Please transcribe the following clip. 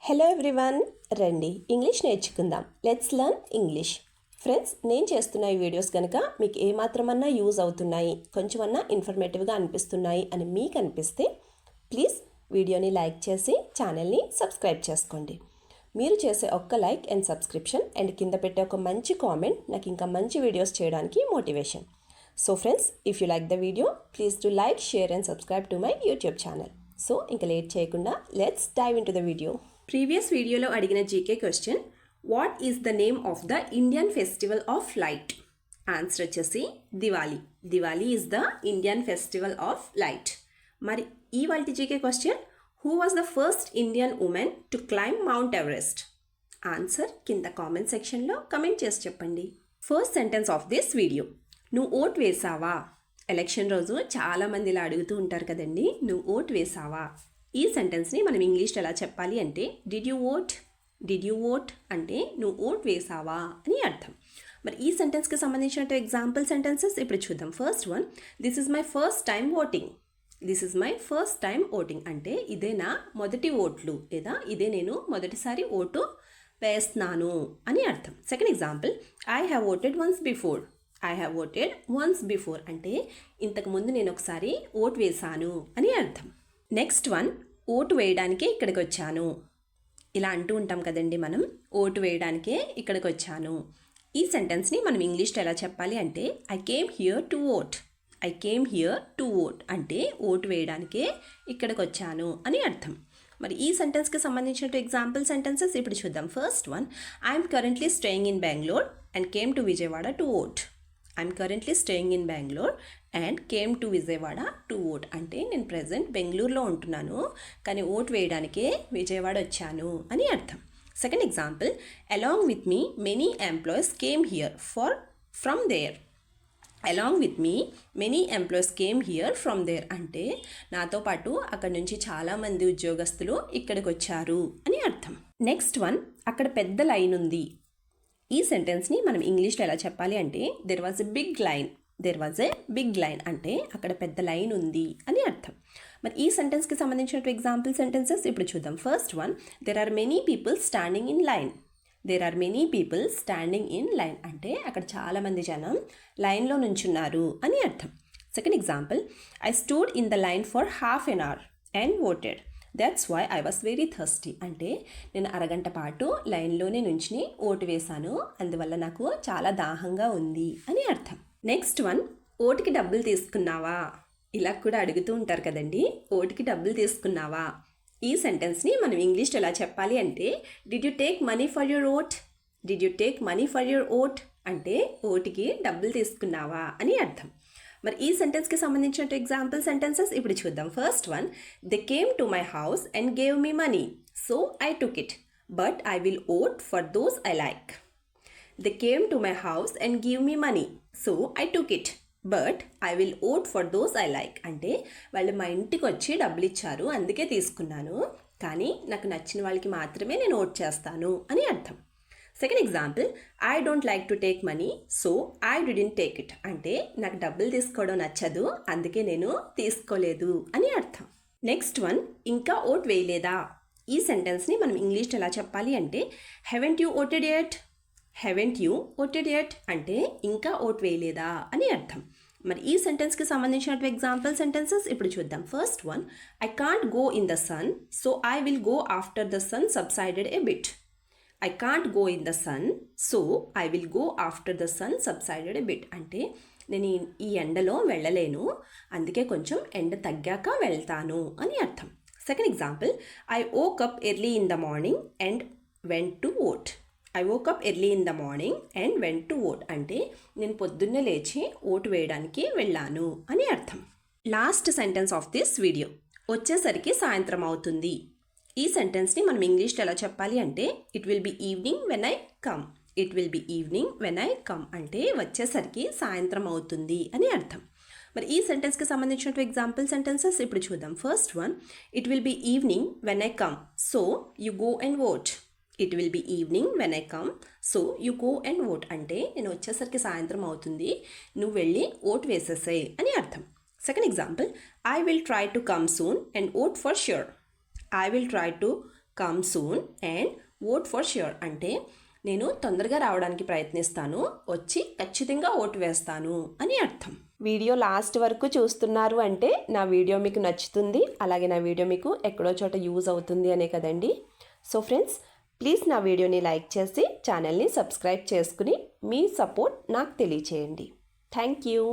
Hello everyone, రండి English నేర్చుకుందాం. Let's learn English. Friends, నేను చేస్తున్న ఈ వీడియోస్ కనుక మీకు ఏమాత్రమన్నా యూజ్ అవుతున్నాయి, కొంచెమన్నా ఇన్ఫర్మేటివ్గా అనిపిస్తున్నాయి అని మీకు అనిపిస్తే ప్లీజ్ వీడియోని లైక్ చేసి ఛానల్ని సబ్స్క్రైబ్ చేసుకోండి. మీరు చేసే ఒక్క లైక్ అండ్ సబ్స్క్రిప్షన్ అండ్ కింద పెట్టే ఒక మంచి కామెంట్ నాకు ఇంకా మంచి వీడియోస్ చేయడానికి motivation. So friends, if you like the video please do like, share and subscribe to my YouTube channel. So ఇంకా లేట్ చేయకుండా let's dive into the video. Previous వీడియోలో అడిగిన GK question, what is the name of the Indian festival of light? Answer వచ్చేసి Diwali. Diwali is the Indian festival of light. మరి ఈ వాటి GK question, who was the first Indian woman to climb mount Everest? Answer కింద comment సెక్షన్లో comment చేసి చెప్పండి. First sentence of this video, నువ్వు vote వేసావా? ఎలక్షన్ రోజు చాలామంది ఇలా అడుగుతూ ఉంటారు కదండి, నువ్వు ఓట్ వేసావా? ఈ సెంటెన్స్ని మనం ఇంగ్లీష్లో ఎలా చెప్పాలి అంటే, did you vote? Did you vote అంటే నువ్వు ఓట్ వేసావా అని అర్థం. మరి ఈ సెంటెన్స్కి సంబంధించిన ఎగ్జాంపుల్ సెంటెన్సెస్ ఇప్పుడు చూద్దాం. First one, this is my first time voting. This is my first time voting అంటే ఇదే నా మొదటి ఓట్లు, లేదా ఇదే నేను మొదటిసారి ఓటు వేస్తున్నాను అని అర్థం. Second example, I have voted once before. I have voted once before అంటే ఇంతకుముందు నేను ఒకసారి ఓటు వేశాను అని అర్థం. నెక్స్ట్ వన్, ఓటు వేయడానికే ఇక్కడికి వచ్చాను. ఇలా అంటూ ఉంటాం కదండి మనం, ఓటు వేయడానికే ఇక్కడికి వచ్చాను. ఈ సెంటెన్స్ని మనం ఇంగ్లీష్లో ఎలా చెప్పాలి అంటే, I came here to vote. I came here to vote అంటే ఓటు వేయడానికే ఇక్కడికి వచ్చాను అని అర్థం. మరి ఈ సెంటెన్స్కి సంబంధించిన ఎగ్జాంపుల్ సెంటెన్సెస్ ఇప్పుడు చూద్దాం. First one, I'm currently staying in Bengaluru and came to Vijayawada to vote. I'm currently staying in Bengaluru and came to Vijayawada to vote అంటే నేను ప్రజెంట్ బెంగళూరులో ఉంటున్నాను, కానీ ఓట్ వేయడానికే విజయవాడ వచ్చాను అని అర్థం. Second example, along with me many employees came here from there. Along with me many employees came here from there అంటే నాతో పాటు అక్కడ నుంచి చాలామంది ఉద్యోగస్తులు ఇక్కడికి వచ్చారు అని అర్థం. నెక్స్ట్ వన్, అక్కడ పెద్ద లైన్ ఉంది. ఈ సెంటెన్స్ని మనం ఇంగ్లీష్లో ఎలా చెప్పాలి అంటే, there was a big line. There was a big line అంటే అక్కడ పెద్ద లైన్ ఉంది అని అర్థం. మరి ఈ సెంటెన్స్కి సంబంధించిన ఎగ్జాంపుల్ సెంటెన్సెస్ ఇప్పుడు చూద్దాం. First one, there are many people standing in line. There are many people standing in line అంటే అక్కడ చాలామంది జనం లైన్లో నుంచున్నారు అని అర్థం. Second example, I stood in the line for half an hour and voted. That's why I was very thirsty అంటే నేను అరగంట పాటు లైన్లోనే నుంచి ఓటు వేశాను, అందువల్ల నాకు చాలా దాహంగా ఉంది అని అర్థం. నెక్స్ట్ వన్, ఓటుకి డబ్బులు తీసుకున్నావా? ఇలా కూడా అడుగుతూ ఉంటారు కదండి, ఓటుకి డబ్బులు తీసుకున్నావా? ఈ సెంటెన్స్ని మనం ఇంగ్లీష్లో ఎలా చెప్పాలి అంటే, did you take money for your vote? Did you take money for your vote అంటే ఓటుకి డబ్బులు తీసుకున్నావా అని అర్థం. మరి ఈ సెంటెన్స్కి సంబంధించిన ఎగ్జాంపుల్ సెంటెన్సెస్ ఇప్పుడు చూద్దాం. First one, they came to my house and gave me money so I took it but I will vote for those I like. They came to my house and give me money so I took it but I will vote for those I like అంటే వాళ్ళు మా ఇంటికి వచ్చి డబ్బులు ఇచ్చారు, అందుకే తీసుకున్నాను, కానీ నాకు నచ్చిన వాళ్ళకి మాత్రమే నేను ఓట్ చేస్తాను అని అర్థం. Second example, I don't like to take money so I didn't take it అంటే నాకు డబ్బులు తీసుకోవడం నచ్చదు, అందుకే నేను తీసుకోలేదు అని అర్థం. నెక్స్ట్ వన్, ఇంకా ఓట్ వేయలేదా? ఈ సెంటెన్స్ని మనం ఇంగ్లీష్లో ఎలా చెప్పాలి అంటే, haven't you voted yet? Haven't you voted yet అంటే ఇంకా ఓట్ వేయలేదా అని అర్థం. మరి ఈ సెంటెన్స్కి సంబంధించిన ఎగ్జాంపుల్ సెంటెన్సెస్ ఇప్పుడు చూద్దాం. First one, I can't go in the sun so I will go after the sun subsided a bit. I can't go in the sun so I will go after the sun subsided a bit అంటే నేను ఈ ఎండలో వెళ్ళలేను, అందుకే కొంచెం ఎండ తగ్గాక వెళ్తాను అని అర్థం. Second example, I woke up early in the morning and went to vote. I woke up early in the morning and went to vote అంటే నేను పొద్దున్నే లేచి ఓటు వేయడానికి వెళ్ళాను అని అర్థం. Last sentence of this video, వచ్చేసరికి సాయంత్రం అవుతుంది. ఈ సెంటెన్స్ని మనం ఇంగ్లీష్లో ఎలా చెప్పాలి అంటే, it will be evening when I come. It will be evening when I come అంటే వచ్చేసరికి సాయంత్రం అవుతుంది అని అర్థం. మరి ఈ సెంటెన్స్కి సంబంధించిన ఎగ్జాంపుల్ సెంటెన్సెస్ ఇప్పుడు చూద్దాం. First one, it will be evening when I come so you go and vote. It will be evening when I come so you go and vote అంటే నేను వచ్చేసరికి సాయంత్రం అవుతుంది, నువ్వు వెళ్ళి ఓట్ వేసేసాయి అని అర్థం. Second example, I will try to come soon and vote for sure. I will try to come soon and vote for sure అంటే నేను తొందరగా రావడానికి ప్రయత్నిస్తాను, వచ్చి ఖచ్చితంగా ఓటు వేస్తాను అని అర్థం. వీడియో లాస్ట్ వరకు చూస్తున్నారు అంటే నా వీడియో మీకు నచ్చుతుంది, అలాగే నా వీడియో మీకు ఎక్కడో చోట యూజ్ అవుతుంది అనే కదండి. సో ఫ్రెండ్స్, ప్లీజ్ నా వీడియోని లైక్ చేసి ఛానల్ని సబ్స్క్రైబ్ చేసుకుని మీ సపోర్ట్ నాకు తెలియచేయండి. Thank you.